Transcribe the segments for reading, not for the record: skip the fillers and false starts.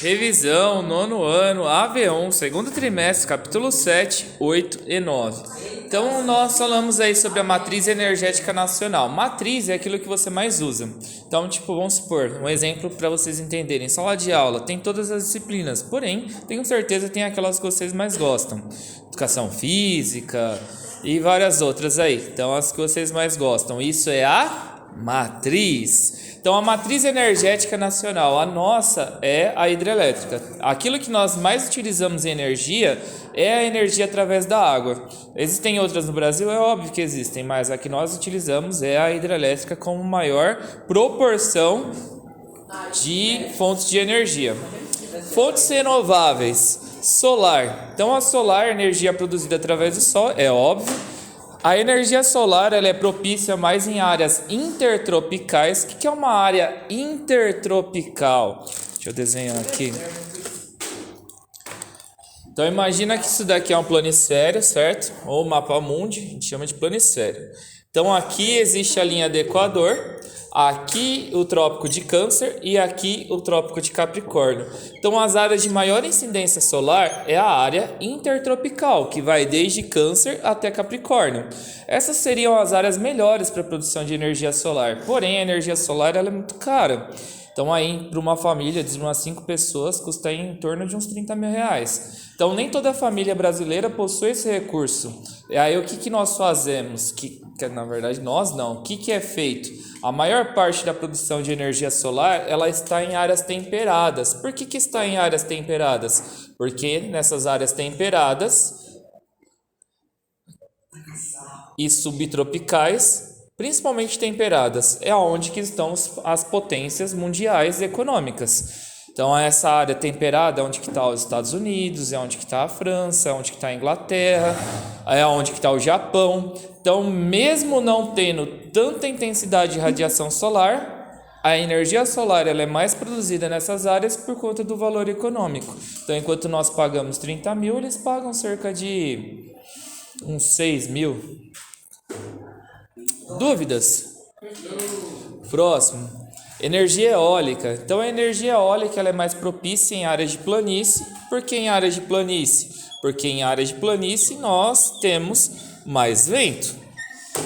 Revisão, nono ano, AV1, segundo trimestre, capítulo 7, 8 e 9. Então, nós falamos aí sobre a matriz energética nacional. Matriz é aquilo que você mais usa. Então, vamos supor, um exemplo para vocês entenderem. Sala de aula tem todas as disciplinas, porém, tenho certeza que tem aquelas que vocês mais gostam. Educação física e várias outras aí. Então, as que vocês mais gostam. Isso é a matriz. Então, a matriz energética nacional, a nossa é a hidrelétrica. Aquilo que nós mais utilizamos em energia é a energia através da água. Existem outras no Brasil? É óbvio que existem, mas a que nós utilizamos é a hidrelétrica como maior proporção de fontes de energia. Fontes renováveis, solar. Então, a solar, energia produzida através do sol, é óbvio. A energia solar ela é propícia mais em áreas intertropicais. O que é uma área intertropical? Deixa eu desenhar aqui. Então imagina que isso daqui é um planisfério, certo? Ou mapa mundi, a gente chama de planisfério. Então aqui existe a linha do Equador, aqui o Trópico de Câncer e aqui o Trópico de Capricórnio. Então as áreas de maior incidência solar é a área intertropical, que vai desde Câncer até Capricórnio. Essas seriam as áreas melhores para a produção de energia solar, porém a energia solar ela é muito cara. Então aí para uma família de umas 5 pessoas custa em torno de uns 30 mil reais. Então nem toda família brasileira possui esse recurso. E aí o que nós fazemos? Que na verdade nós não. O que é feito? A maior parte da produção de energia solar ela está em áreas temperadas. Por que está em áreas temperadas? Porque nessas áreas temperadas e subtropicais, principalmente temperadas, é onde que estão as potências mundiais econômicas. Então, essa área temperada é onde que está os Estados Unidos, é onde que está a França, é onde que está a Inglaterra, é onde que está o Japão. Então, mesmo não tendo tanta intensidade de radiação solar, a energia solar ela é mais produzida nessas áreas por conta do valor econômico. Então, enquanto nós pagamos 30 mil, eles pagam cerca de uns 6 mil. Dúvidas? Próximo. Energia eólica. Então a energia eólica ela é mais propícia em áreas de planície. Por que em áreas de planície? Porque em áreas de planície nós temos mais vento.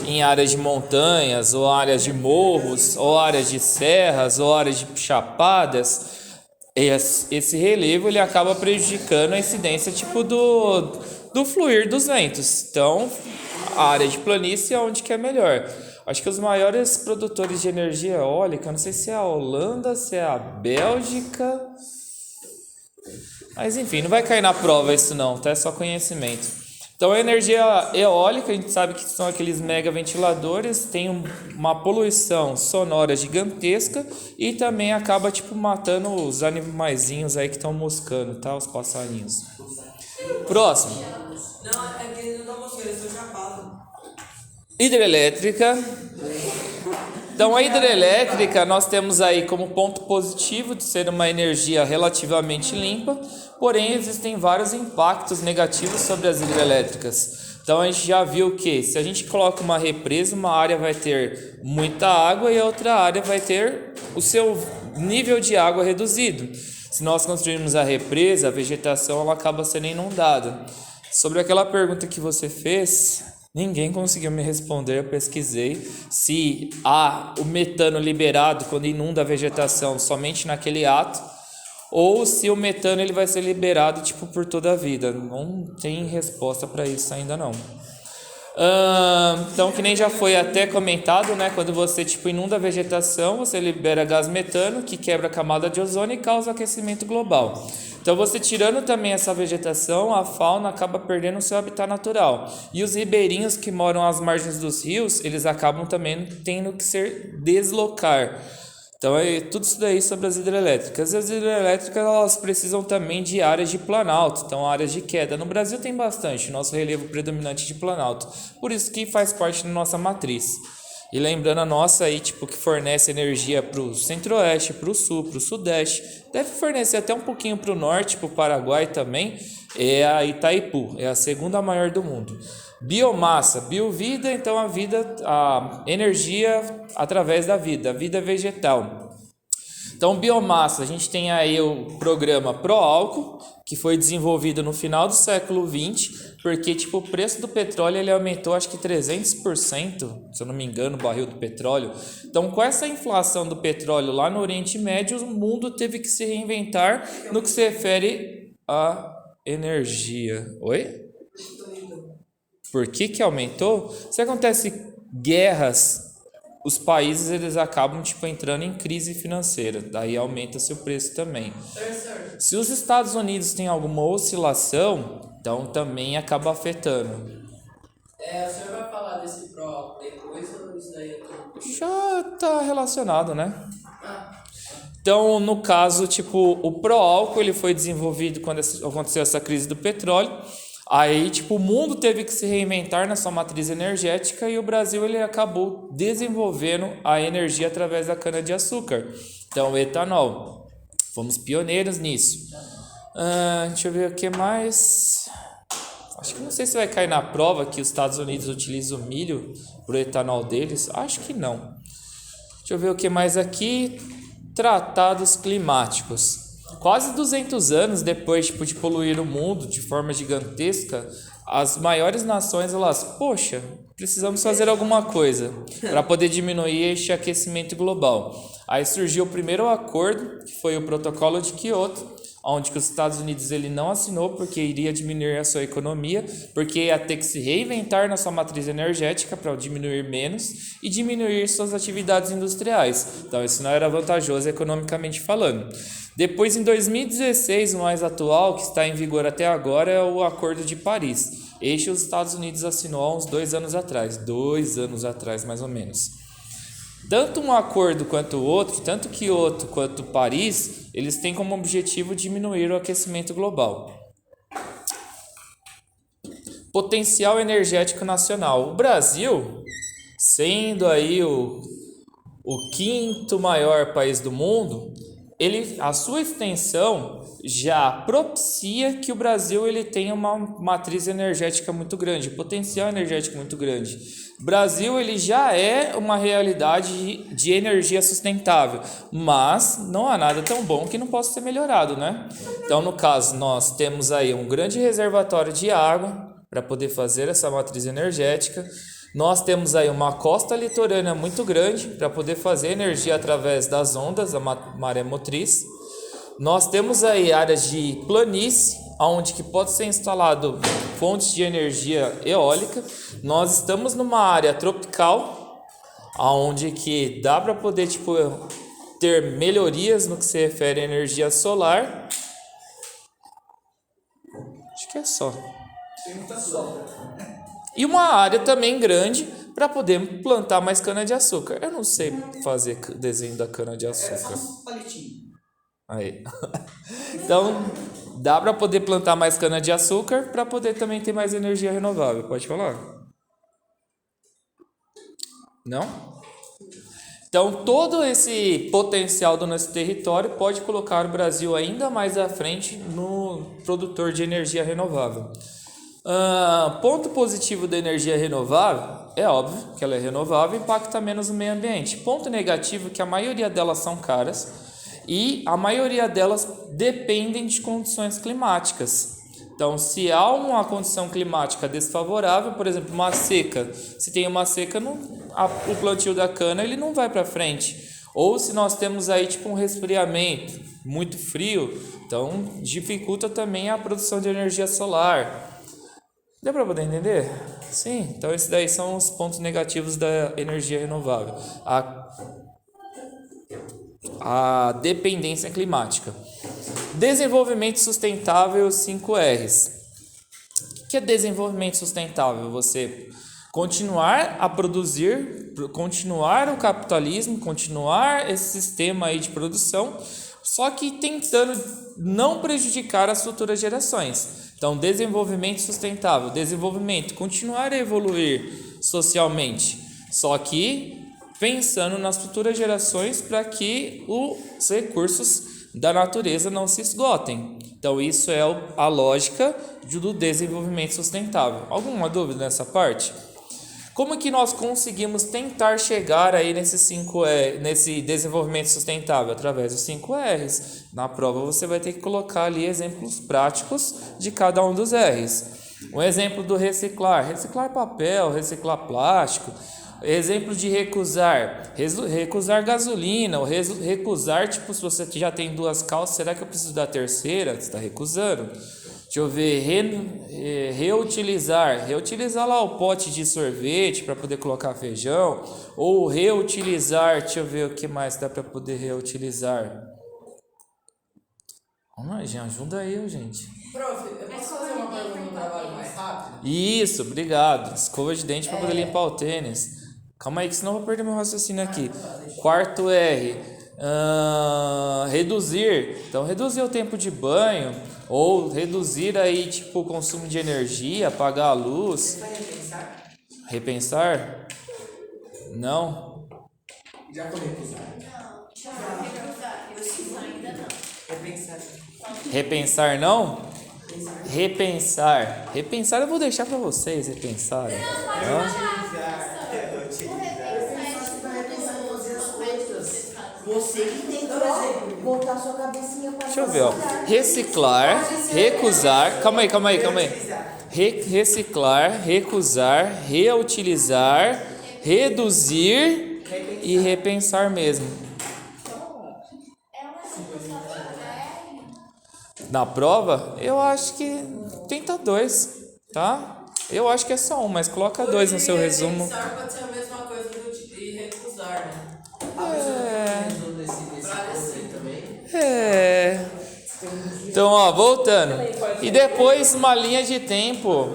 Em áreas de montanhas, ou áreas de morros, ou áreas de serras, ou áreas de chapadas, esse relevo ele acaba prejudicando a incidência do fluir dos ventos. Então a área de planície é onde que é melhor. Acho que os maiores produtores de energia eólica, não sei se é a Holanda, se é a Bélgica, mas enfim, não vai cair na prova isso não, tá? É só conhecimento. Então a energia eólica, a gente sabe que são aqueles mega ventiladores, tem uma poluição sonora gigantesca e também acaba matando os animaizinhos aí que estão moscando, tá? Os passarinhos. Próximo. Não, é que ele não tá moscando, eles estão chapados. Hidrelétrica. Então a hidrelétrica nós temos aí como ponto positivo de ser uma energia relativamente limpa, porém existem vários impactos negativos sobre as hidrelétricas. Então a gente já viu que se a gente coloca uma represa, uma área vai ter muita água e a outra área vai ter o seu nível de água reduzido. Se nós construirmos a represa, a vegetação ela acaba sendo inundada. Sobre aquela pergunta que você fez, ninguém conseguiu me responder. Eu pesquisei se há o metano liberado quando inunda a vegetação somente naquele ato, ou se o metano ele vai ser liberado por toda a vida. Não tem resposta para isso ainda não. Então, que nem já foi até comentado, né? Quando você inunda a vegetação, você libera gás metano, que quebra a camada de ozônio e causa aquecimento global. Então, você tirando também essa vegetação, a fauna acaba perdendo o seu habitat natural. E os ribeirinhos que moram às margens dos rios, eles acabam também tendo que se deslocar. Então, é tudo isso daí sobre as hidrelétricas. As hidrelétricas elas precisam também de áreas de planalto, então áreas de queda. No Brasil tem bastante, nosso relevo predominante de planalto. Por isso que faz parte da nossa matriz. E lembrando a nossa aí, que fornece energia para o centro-oeste, para o sul, para o sudeste. Deve fornecer até um pouquinho para o norte, para o Paraguai também. É a Itaipu, é a segunda maior do mundo. Biomassa, biovida, então a energia através da vida, a vida vegetal. Então, biomassa, a gente tem aí o programa Proálcool, que foi desenvolvido no final do século XX, porque tipo, o preço do petróleo ele aumentou acho que 300%, se eu não me engano, o barril do petróleo. Então, com essa inflação do petróleo lá no Oriente Médio, o mundo teve que se reinventar no que se refere à energia. Oi? Por que aumentou? Se acontece guerras, os países eles acabam tipo entrando em crise financeira, daí aumenta seu preço também. Se os Estados Unidos têm alguma oscilação, então também acaba afetando. O senhor vai falar desse pró depois ou isso daí é tudo? Já tá relacionado, né? Então, no caso, tipo, o pró-álcool ele foi desenvolvido quando aconteceu essa crise do petróleo. Aí, tipo, o mundo teve que se reinventar na sua matriz energética e o Brasil ele acabou desenvolvendo a energia através da cana-de-açúcar. Então, o etanol. Fomos pioneiros nisso. Deixa eu ver o que mais. Acho que não sei se vai cair na prova que os Estados Unidos utilizam o milho para o etanol deles. Acho que não. Deixa eu ver o que mais aqui. Tratados climáticos. Quase 200 anos depois tipo, de poluir o mundo de forma gigantesca, as maiores nações, elas, poxa, precisamos fazer alguma coisa para poder diminuir este aquecimento global. Aí surgiu o primeiro acordo, que foi o Protocolo de Kyoto, onde que os Estados Unidos ele não assinou porque iria diminuir a sua economia, porque ia ter que se reinventar na sua matriz energética para diminuir menos e diminuir suas atividades industriais. Então isso não era vantajoso economicamente falando. Depois, em 2016, o mais atual, que está em vigor até agora, é o Acordo de Paris. Este os Estados Unidos assinou há uns 2 anos atrás, 2 anos atrás mais ou menos. Tanto um acordo quanto o outro, tanto Kyoto quanto Paris, eles têm como objetivo diminuir o aquecimento global. Potencial energético nacional. O Brasil, sendo aí o quinto maior país do mundo, a sua extensão já propicia que o Brasil ele tenha uma matriz energética muito grande, potencial energético muito grande. O Brasil ele já é uma realidade de energia sustentável, mas não há nada tão bom que não possa ser melhorado, né? Então, no caso, nós temos aí um grande reservatório de água para poder fazer essa matriz energética. Nós temos aí uma costa litorânea muito grande para poder fazer energia através das ondas, a maré motriz. Nós temos aí áreas de planície, onde que pode ser instalado fontes de energia eólica. Nós estamos numa área tropical, onde que dá para poder tipo, ter melhorias no que se refere à energia solar. Acho que é só. Tem muita sombra. E uma área também grande para poder plantar mais cana-de-açúcar. Eu não sei fazer desenho da cana-de-açúcar. Aí. Então, dá para poder plantar mais cana-de-açúcar para poder também ter mais energia renovável. Pode falar? Não? Então, todo esse potencial do nosso território pode colocar o Brasil ainda mais à frente no produtor de energia renovável. Ponto positivo da energia renovável, é óbvio que ela é renovável e impacta menos o meio ambiente. Ponto negativo é que a maioria delas são caras e a maioria delas dependem de condições climáticas. Então, se há uma condição climática desfavorável, por exemplo, uma seca, se tem uma seca, o plantio da cana ele não vai para frente. Ou se nós temos aí tipo um resfriamento muito frio, então dificulta também a produção de energia solar. Deu para poder entender? Sim, então esses daí são os pontos negativos da energia renovável. A dependência climática. Desenvolvimento sustentável 5Rs. O que é desenvolvimento sustentável? Você continuar a produzir, continuar o capitalismo, continuar esse sistema aí de produção, só que tentando não prejudicar as futuras gerações. Então, desenvolvimento sustentável, desenvolvimento, continuar a evoluir socialmente, só que pensando nas futuras gerações para que os recursos da natureza não se esgotem. Então, isso é a lógica do desenvolvimento sustentável. Alguma dúvida nessa parte? Como que nós conseguimos tentar chegar aí nesse desenvolvimento sustentável? Através dos 5 R's. Na prova você vai ter que colocar ali exemplos práticos de cada um dos R's. Um exemplo do reciclar papel, reciclar plástico. Exemplo de recusar gasolina, ou recusar, tipo, se você já tem 2 calças, será que eu preciso da terceira? Você está recusando. Deixa eu ver, reutilizar lá o pote de sorvete para poder colocar feijão, ou reutilizar, deixa eu ver o que mais dá para poder reutilizar. Vamos lá, gente, ajuda aí, gente. Prof, eu posso fazer uma pergunta no trabalho mais rápido? Isso, obrigado. Escova de dente para poder limpar o tênis. Calma aí, que senão eu vou perder meu raciocínio aqui. Quarto R, reduzir. Então, reduzir o tempo de banho, ou reduzir aí, tipo, o consumo de energia, apagar a luz. Você vai repensar? Repensar? Não. Já foi repensar? Repensar. Repensar não? Repensar eu vou deixar para vocês repensarem. Você que tem que botar sua cabecinha para Deixa eu ver, ó. Reciclar, recusar. Calma aí. Reciclar, recusar, reutilizar, reduzir e repensar mesmo. Na prova, eu acho que tenta 2, tá? Eu acho que é só um, mas coloca 2 no seu resumo. Repensar pode ser a mesma coisa de recusar, né? Então, ó, voltando. E depois uma linha de tempo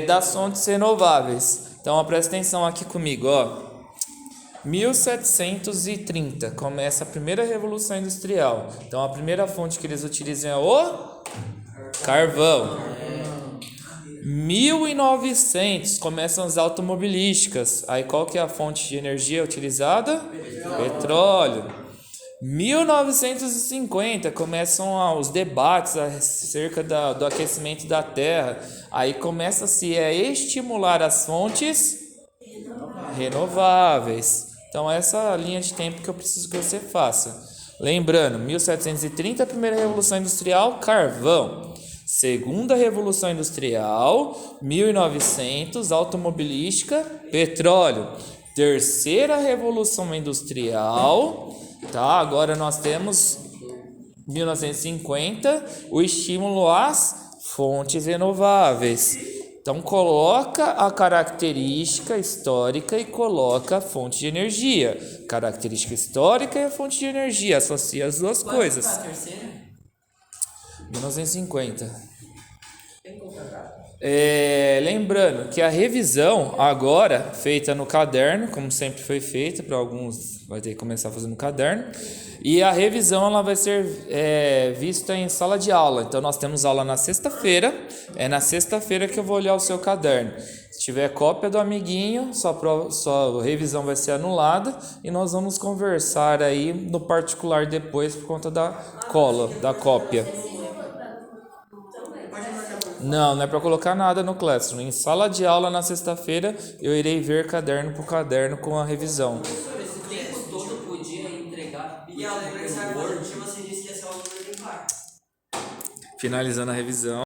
das fontes renováveis. Então, ó, presta atenção aqui comigo, ó. 1730 começa a primeira revolução industrial. Então, a primeira fonte que eles utilizam é o carvão. 1900 começam as automobilísticas. Aí qual que é a fonte de energia utilizada? Petróleo. 1950 começam os debates acerca do aquecimento da Terra. Aí começa-se a estimular as fontes renováveis. Então essa linha de tempo que eu preciso que você faça. Lembrando, 1730, primeira revolução industrial, carvão. Segunda revolução industrial, 1900, automobilística, petróleo. Terceira revolução industrial, tá? Agora nós temos 1950, o estímulo às fontes renováveis. Então coloca a característica histórica e coloca a fonte de energia. Característica histórica e a fonte de energia, associa as duas coisas. Qual é a terceira? 1950. Lembrando que a revisão agora feita no caderno, como sempre foi feita, para alguns vai ter que começar fazendo no caderno, e a revisão ela vai ser vista em sala de aula. Então nós temos aula na sexta-feira, é na sexta-feira que eu vou olhar o seu caderno. Se tiver cópia do amiguinho, sua revisão vai ser anulada e nós vamos conversar aí no particular depois por conta da cola, da cópia. Não é para colocar nada no Classroom. Em sala de aula na sexta-feira eu irei ver caderno por caderno com a revisão. Esse tempo todo podia entregar. E ao aniversário do Word, você disse que ia ser o limpar. Finalizando a revisão.